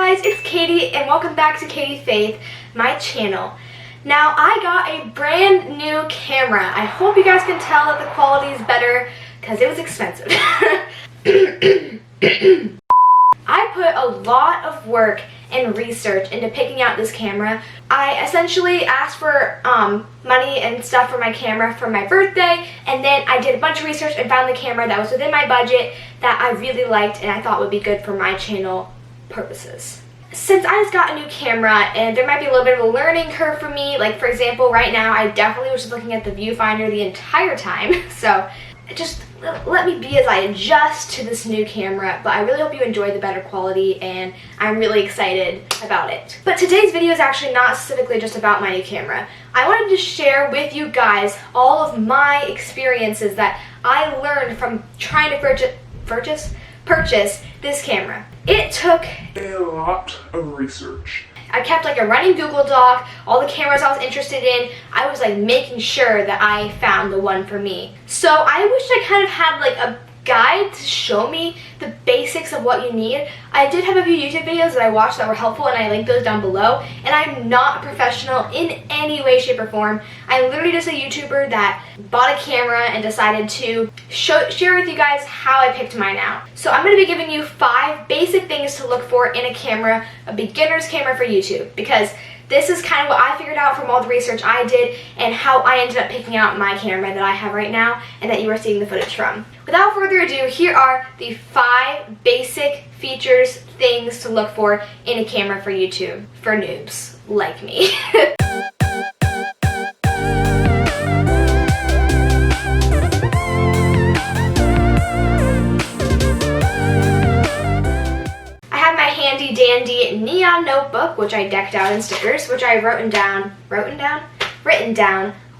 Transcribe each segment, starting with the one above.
guys, it's Katie and welcome back to Katy Faith, my channel. Now I got a brand new camera. I hope you guys can tell that the quality is better because it was expensive. I put a lot of work and research into picking out this camera. I essentially asked for money and stuff for my camera for my birthday, and then I did a bunch of research and found the camera that was within my budget that I really liked and I thought would be good for my channel purposes. Since I just got a new camera and there might be a little bit of a learning curve for me, like for example right now I definitely was just looking at the viewfinder the entire time, so just let me be as I adjust to this new camera, but I really hope you enjoy the better quality and I'm really excited about it. But today's video is actually not specifically just about my new camera. I wanted to share with you guys all of my experiences that I learned from trying to purchase this camera. It took a lot of research. I kept like a running Google Doc, all the cameras I was interested in. I was like making sure that I found the one for me. So I wish I kind of had like a guide to show me the basics of what you need. I did have a few YouTube videos that I watched that were helpful and I linked those down below. And I'm not a professional in any way, shape, or form. I'm literally just a YouTuber that bought a camera and decided to share with you guys how I picked mine out. So I'm going to be giving you 5 basic things to look for in a camera, a beginner's camera for YouTube, because this is kind of what I figured out from all the research I did and how I ended up picking out my camera that I have right now and that you are seeing the footage from. Without further ado, here are the 5 basic features, things to look for in a camera for YouTube, for noobs like me. Handy dandy neon notebook, which I decked out in stickers, which I written down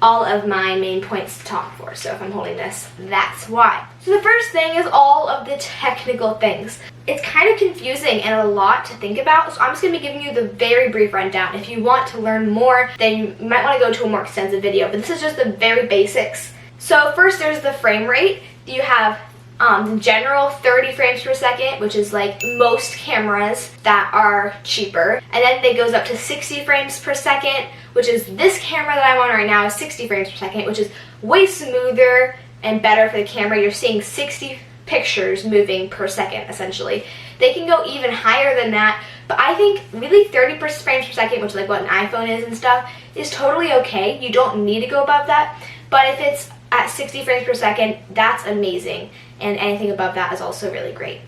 all of my main points to talk for. So if I'm holding this, that's why. So the first thing is all of the technical things. It's kind of confusing and a lot to think about, so I'm just going to be giving you the very brief rundown. If you want to learn more, then you might want to go to a more extensive video, but this is just the very basics. So first there's the frame rate. You have the general 30 frames per second, which is like most cameras that are cheaper, and then it goes up to 60 frames per second, which is this camera that I'm on right now is 60 frames per second, which is way smoother and better for the camera. You're seeing 60 pictures moving per second essentially. They can go even higher than that, but I think really 30 frames per second, which is like what an iPhone is and stuff, is totally okay. You don't need to go above that, but if it's at 60 frames per second, that's amazing, and anything above that is also really great.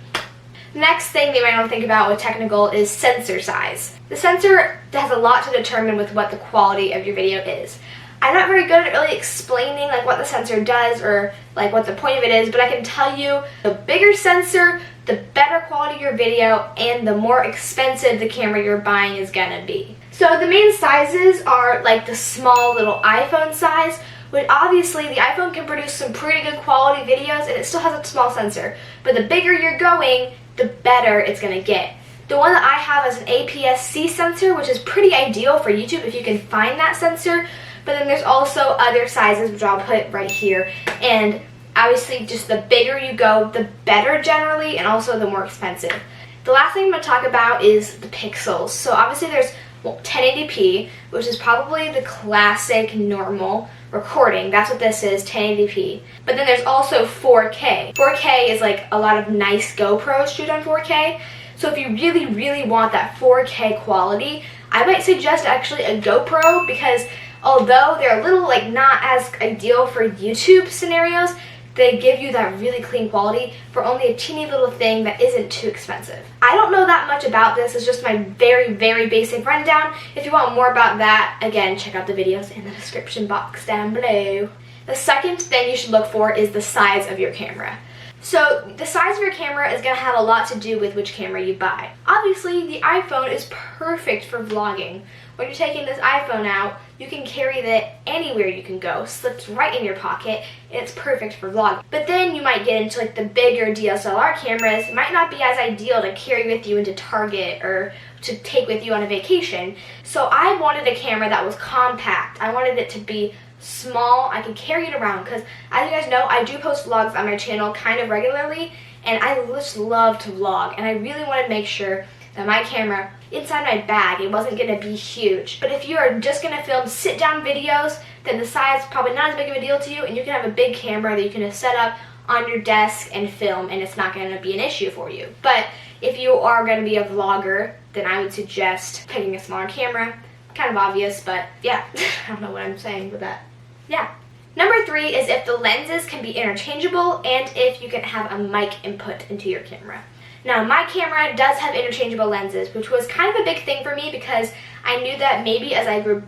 Next thing you might want to think about with technical is sensor size. The sensor has a lot to determine with what the quality of your video is. I'm not very good at really explaining like what the sensor does or like what the point of it is, but I can tell you the bigger sensor, the better quality your video, and the more expensive the camera you're buying is gonna be. So the main sizes are like the small little iPhone size, but obviously the iPhone can produce some pretty good quality videos and it still has a small sensor. But the bigger you're going, the better it's going to get. The one that I have is an APS-C sensor, which is pretty ideal for YouTube if you can find that sensor. But then there's also other sizes, which I'll put right here. And obviously just the bigger you go, the better generally, and also the more expensive. The last thing I'm going to talk about is the pixels. So obviously there's 1080p, which is probably the classic normal recording. That's what this is, 1080p. But then there's also 4K. 4K is like a lot of nice GoPros shoot on 4K. So if you really, really want that 4K quality, I might suggest actually a GoPro, because although they're a little like not as ideal for YouTube scenarios, they give you that really clean quality for only a teeny little thing that isn't too expensive. I don't know that much about this. It's just my very, very basic rundown. If you want more about that, again, check out the videos in the description box down below. The second thing you should look for is the size of your camera. So the size of your camera is going to have a lot to do with which camera you buy. Obviously, the iPhone is perfect for vlogging. When you're taking this iPhone out, you can carry it anywhere you can go, slips right in your pocket, and it's perfect for vlogging. But then you might get into like the bigger DSLR cameras. It might not be as ideal to carry with you into Target or to take with you on a vacation. So I wanted a camera that was compact. I wanted it to be small. I could carry it around because, as you guys know, I do post vlogs on my channel kind of regularly, and I just love to vlog, and I really want to make sure that my camera, inside my bag, it wasn't going to be huge. But if you are just going to film sit-down videos, then the size is probably not as big of a deal to you, and you can have a big camera that you can set up on your desk and film, and it's not going to be an issue for you. But if you are going to be a vlogger, then I would suggest picking a smaller camera. Kind of obvious, but yeah, I don't know what I'm saying with that. Yeah. Number 3 is if the lenses can be interchangeable and if you can have a mic input into your camera. Now, my camera does have interchangeable lenses, which was kind of a big thing for me because I knew that maybe as I grew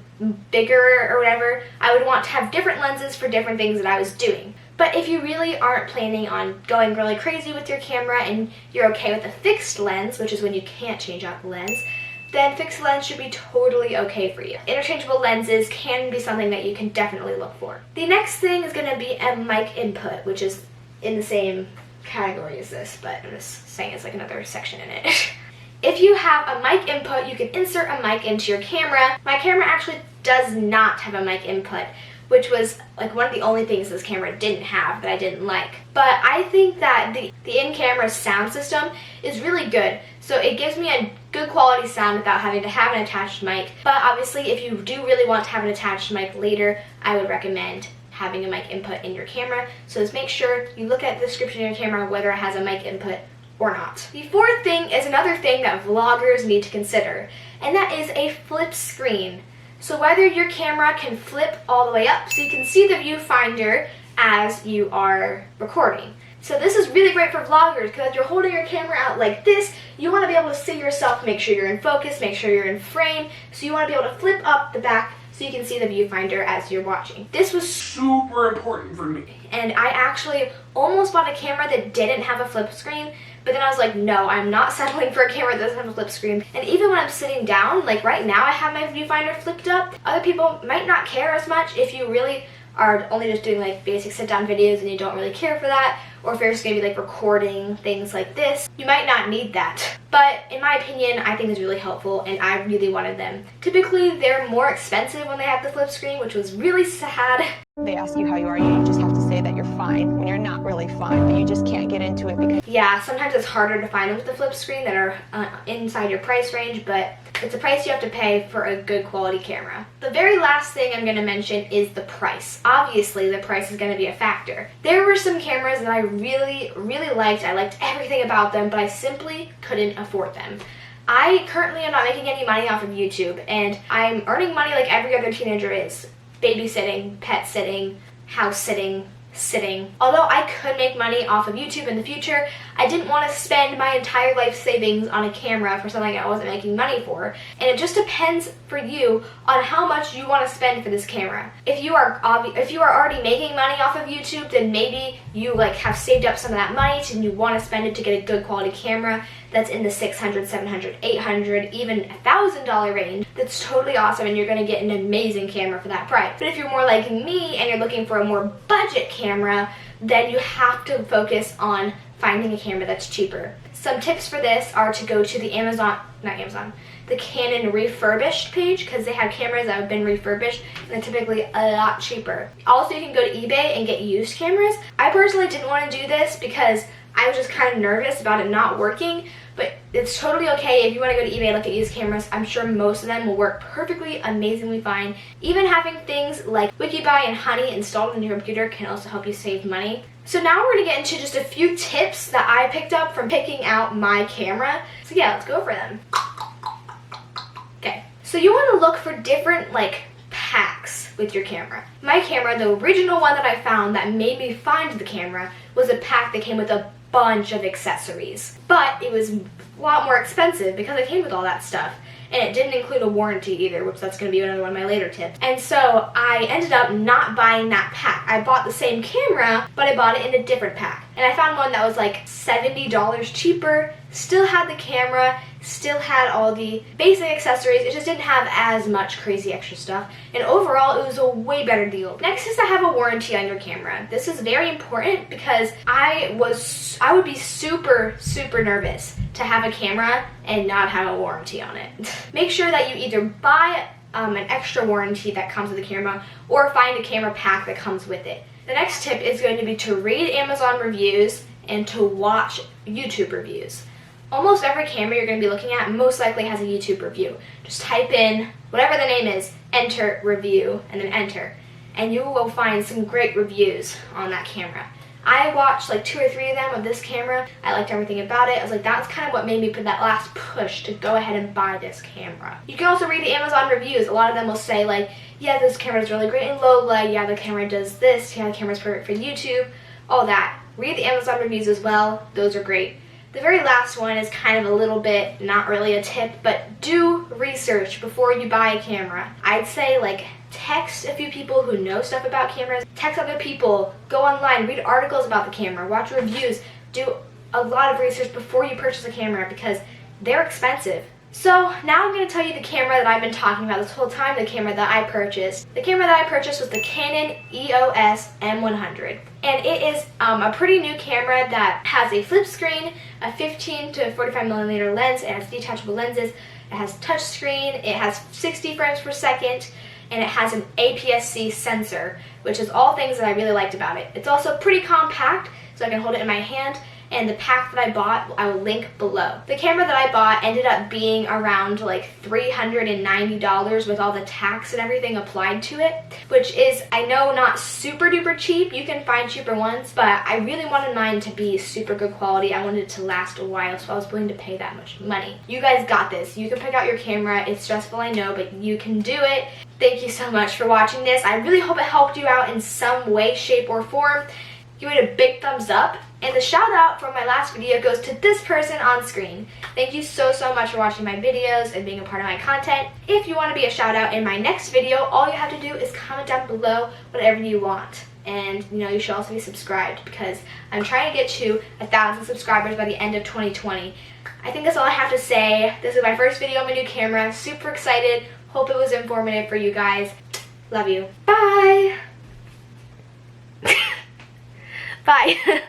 bigger or whatever, I would want to have different lenses for different things that I was doing. But if you really aren't planning on going really crazy with your camera and you're okay with a fixed lens, which is when you can't change out the lens, then fixed lens should be totally okay for you. Interchangeable lenses can be something that you can definitely look for. The next thing is going to be a mic input, which is in the same category as this, but I'm just saying it's like another section in it. If you have a mic input, you can insert a mic into your camera. My camera actually does not have a mic input, which was like one of the only things this camera didn't have that I didn't like. But I think that the in-camera sound system is really good. So it gives me a good quality sound without having to have an attached mic. But obviously if you do really want to have an attached mic later, I would recommend having a mic input in your camera. So just make sure you look at the description of your camera whether it has a mic input or not. The fourth thing is another thing that vloggers need to consider, and that is a flip screen. So whether your camera can flip all the way up so you can see the viewfinder as you are recording. So this is really great for vloggers because if you're holding your camera out like this, you want to be able to see yourself, make sure you're in focus, make sure you're in frame. So you want to be able to flip up the back so you can see the viewfinder as you're watching. This was Super important for me. and I actually almost bought a camera that didn't have a flip screen, but then I was like, no, I'm not settling for a camera that doesn't have a flip screen. And even when I'm sitting down, like right now I have my viewfinder flipped up. Other people might not care as much if you really are only just doing like basic sit-down videos and you don't really care for that, or if you're just gonna be like recording things like this, you might not need that. But in my opinion, I think it's really helpful and I really wanted them. Typically, they're more expensive when they have the flip screen, which was really sad. They ask you how you are, you just have to say that you're fine when you're not really fine, but you just can't get into it because... Yeah, sometimes it's harder to find them with the flip screen that are inside your price range, but it's a price you have to pay for a good quality camera. The very last thing I'm going to mention is the price. Obviously, the price is going to be a factor. There were some cameras that I really, really liked. I liked everything about them, but I simply couldn't afford them. I currently am not making any money off of YouTube, and I'm earning money like every other teenager is. Babysitting, pet sitting, house sitting, sitting. Although I could make money off of YouTube in the future, I didn't want to spend my entire life savings on a camera for something I wasn't making money for. And it just depends for you on how much you want to spend for this camera. If you are already making money off of YouTube, then maybe you like have saved up some of that money and you want to spend it to get a good quality camera that's in the $600, $700, $800, even $1,000 range. That's totally awesome and you're going to get an amazing camera for that price. But if you're more like me and you're looking for a more budget camera, then you have to focus on finding a camera that's cheaper. Some tips for this are to go to the the Canon refurbished page, because they have cameras that have been refurbished and they're typically a lot cheaper. Also, you can go to eBay and get used cameras. I personally didn't want to do this because I was just kind of nervous about it not working, but it's totally okay if you want to go to eBay and look at used cameras. I'm sure most of them will work perfectly, amazingly fine. Even having things like Wikibuy and Honey installed in your computer can also help you save money. So now we're going to get into just a few tips that I picked up from picking out my camera. So yeah, let's go over them. Okay, so you want to look for different like packs with your camera. My camera, the original one that I found that made me find the camera, was a pack that came with a bunch of accessories. But it was a lot more expensive because it came with all that stuff. And it didn't include a warranty either, which that's going to be another one of my later tips. And so I ended up not buying that pack. I bought the same camera, but I bought it in a different pack. And I found one that was like $70 cheaper, still had the camera, still had all the basic accessories. It just didn't have as much crazy extra stuff. And overall, it was a way better deal. Next is to have a warranty on your camera. This is very important because I would be super, super nervous to have a camera and not have a warranty on it. Make sure that you either buy an extra warranty that comes with the camera or find a camera pack that comes with it. The next tip is going to be to read Amazon reviews and to watch YouTube reviews. Almost every camera you're going to be looking at most likely has a YouTube review. Just type in whatever the name is, enter review, and then enter. And you will find some great reviews on that camera. I watched like 2 or 3 of them of this camera. I liked everything about it. I was like, that's kind of what made me put that last push to go ahead and buy this camera. You can also read the Amazon reviews. A lot of them will say like, yeah, this camera is really great in low light. Yeah, the camera does this. Yeah, the camera's perfect for YouTube. All that. Read the Amazon reviews as well. Those are great. The very last one is kind of a little bit, not really a tip, but do research before you buy a camera. I'd say like text a few people who know stuff about cameras, text other people, go online, read articles about the camera, watch reviews, do a lot of research before you purchase a camera because they're expensive. So now I'm going to tell you the camera that I've been talking about this whole time, the camera that I purchased. The camera that I purchased was the Canon EOS M100. And it is a pretty new camera that has a flip screen, a 15 to 45 millimeter lens, it has detachable lenses, it has touch screen, it has 60 frames per second, and it has an APS-C sensor, which is all things that I really liked about it. It's also pretty compact, so I can hold it in my hand, and the pack that I bought, I will link below. The camera that I bought ended up being around like $390 with all the tax and everything applied to it, which is, I know, not super duper cheap. You can find cheaper ones, but I really wanted mine to be super good quality. I wanted it to last a while, so I was willing to pay that much money. You guys got this. You can pick out your camera. It's stressful, I know, but you can do it. Thank you so much for watching this. I really hope it helped you out in some way, shape, or form. Give it a big thumbs up. And the shout out from my last video goes to this person on screen. Thank you so much for watching my videos and being a part of my content. If you want to be a shout out in my next video, all you have to do is comment down below whatever you want. And you should also be subscribed because I'm trying to get to 1,000 subscribers by the end of 2020. I think that's all I have to say. This is my first video on my new camera. Super excited. Hope it was informative for you guys. Love you. Bye. Bye.